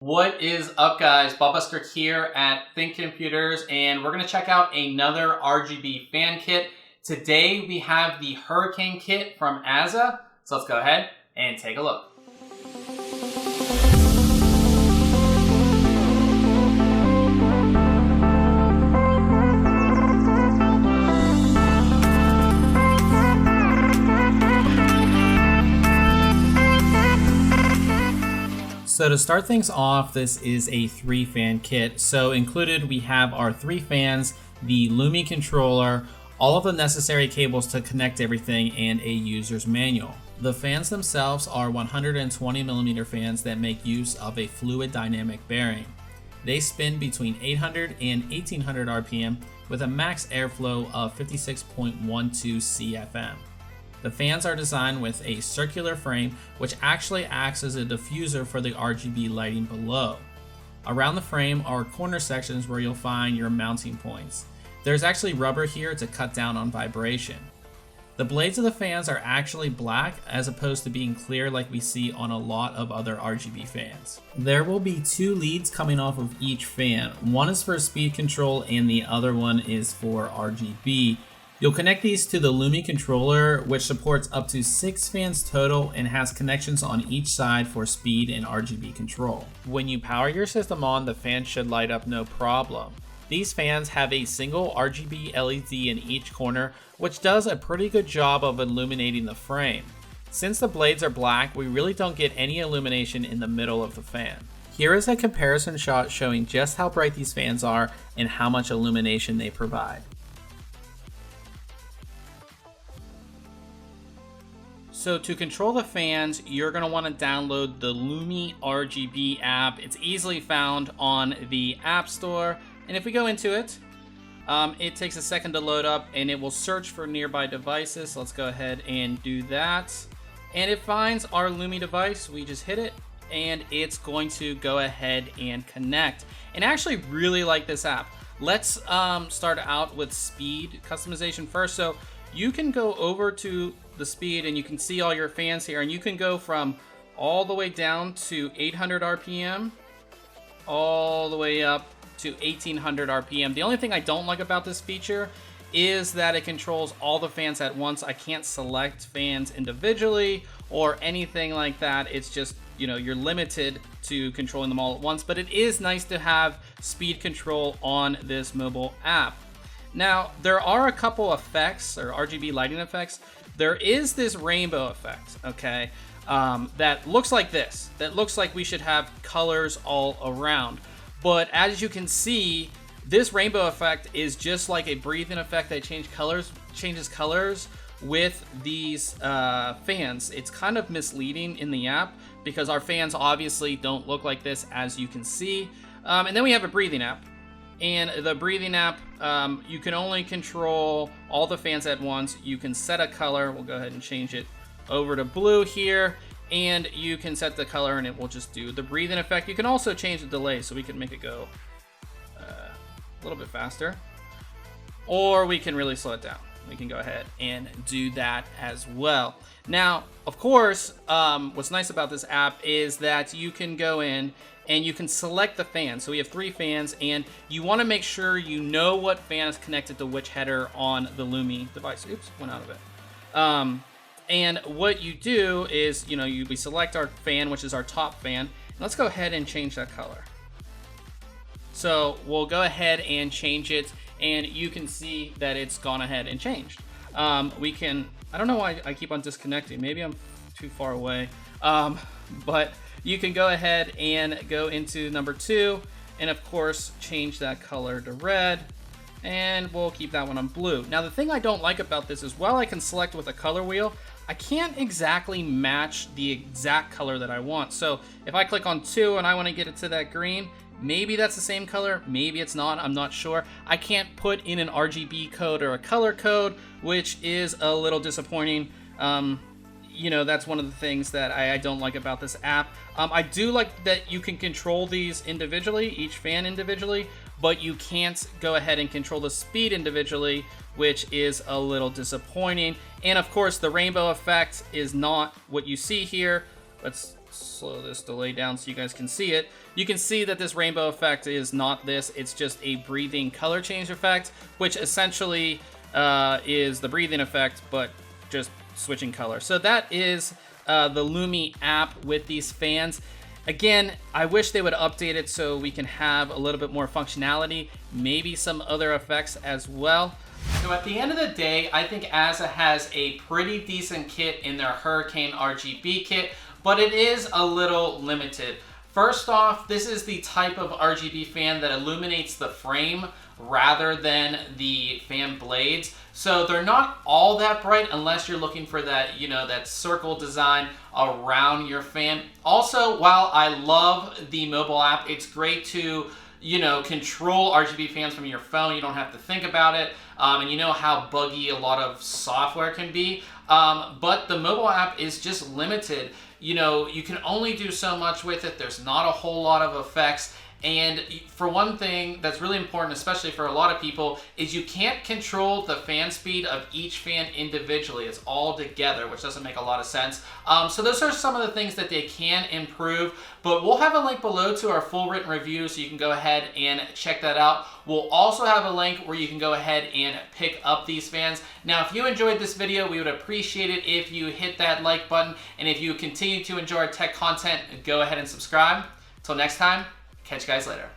What is up, guys? Buster here at ThinkComputers, and we're going to check out another RGB fan kit. Today we have the Hurricane kit from Azza, so let's go ahead and take a look. So to start things off, this is a 3-fan kit. So included we have our 3 fans, the Lummi controller, all of the necessary cables to connect everything, and a user's manual. The fans themselves are 120mm fans that make use of a fluid dynamic bearing. They spin between 800 and 1800 RPM with a max airflow of 56.12 CFM. The fans are designed with a circular frame, which actually acts as a diffuser for the RGB lighting below. Around the frame are corner sections where you'll find your mounting points. There's actually rubber here to cut down on vibration. The blades of the fans are actually black as opposed to being clear like we see on a lot of other RGB fans. There will be 2 leads coming off of each fan. One is for speed control and the other one is for RGB. You'll connect these to the Lummi controller, which supports up to 6 fans total and has connections on each side for speed and RGB control. When you power your system on, the fan should light up no problem. These fans have a single RGB LED in each corner, which does a pretty good job of illuminating the frame. Since the blades are black, we really don't get any illumination in the middle of the fan. Here is a comparison shot showing just how bright these fans are and how much illumination they provide. So to control the fans, you're going to want to download the Lummi Rgb app. It's easily found on the App Store. And if we go into it, it takes a second to load up and it will search for nearby devices. So let's go ahead and do that. And it finds our Lummi device. We just hit it and it's going to go ahead and connect. And I actually really like this app. Let's start out with speed customization first. So you can go over to the speed and you can see all your fans here, and you can go from all the way down to 800 RPM all the way up to 1800 RPM. The only thing I don't like about this feature is that it controls all the fans at once. I can't select fans individually or anything like that. It's just, you know, you're limited to controlling them all at once, but it is nice to have speed control on this mobile app. Now, there are a couple effects, or RGB lighting effects. There is this rainbow effect, okay, that looks like this. That looks like we should have colors all around. But as you can see, this rainbow effect is just like a breathing effect that changes colors with these fans. It's kind of misleading in the app because our fans obviously don't look like this, as you can see. And then we have a breathing app. And the breathing app, you can only control all the fans at once. You can set a color. We'll go ahead and change it over to blue here. And you can set the color and it will just do the breathing effect. You can also change the delay, so we can make it go a little bit faster. Or we can really slow it down. We can go ahead and do that as well. Now, of course, what's nice about this app is that you can go in and you can select the fan. So we have 3 fans, and you want to make sure you know what fan is connected to which header on the Lummi device. Oops, went out of it. And what you do is, you know, we select our fan, which is our top fan. Let's go ahead and change that color. So we'll go ahead and change it, and you can see that it's gone ahead and changed. I don't know why I keep on disconnecting. Maybe I'm too far away. But you can go ahead and go into number 2, and of course change that color to red, and we'll keep that one on blue. Now, the thing I don't like about this is, while I can select with a color wheel, I can't exactly match the exact color that I want. So if I click on 2 and I want to get it to that green, maybe that's the same color, maybe it's not, I'm not sure. I can't put in an RGB code or a color code, which is a little disappointing. You know, that's one of the things that I don't like about this app. I do like that you can control these individually, each fan individually, but you can't go ahead and control the speed individually, which is a little disappointing. And of course, the rainbow effect is not what you see here. Let's slow this delay down so you guys can see it. You can see that this rainbow effect is not this. It's just a breathing color change effect, which essentially is the breathing effect, but just switching color. So that is the Lummi app with these fans. Again, I wish they would update it so we can have a little bit more functionality, maybe some other effects as well. So at the end of the day, I think Azza has a pretty decent kit in their Hurricane RGB kit, but it is a little limited. First off, this is the type of RGB fan that illuminates the frame rather than the fan blades. So they're not all that bright unless you're looking for that, that circle design around your fan. Also, while I love the mobile app, it's great to, control RGB fans from your phone. You don't have to think about it. And you know how buggy a lot of software can be. But the mobile app is just limited. You can only do so much with it. There's not a whole lot of effects. And for one thing that's really important, especially for a lot of people, is you can't control the fan speed of each fan individually. It's all together, which doesn't make a lot of sense. So those are some of the things that they can improve, but we'll have a link below to our full written review so you can go ahead and check that out. We'll also have a link where you can go ahead and pick up these fans. Now, if you enjoyed this video, we would appreciate it if you hit that like button, and if you continue to enjoy our tech content, go ahead and subscribe. Till next time, catch you guys later.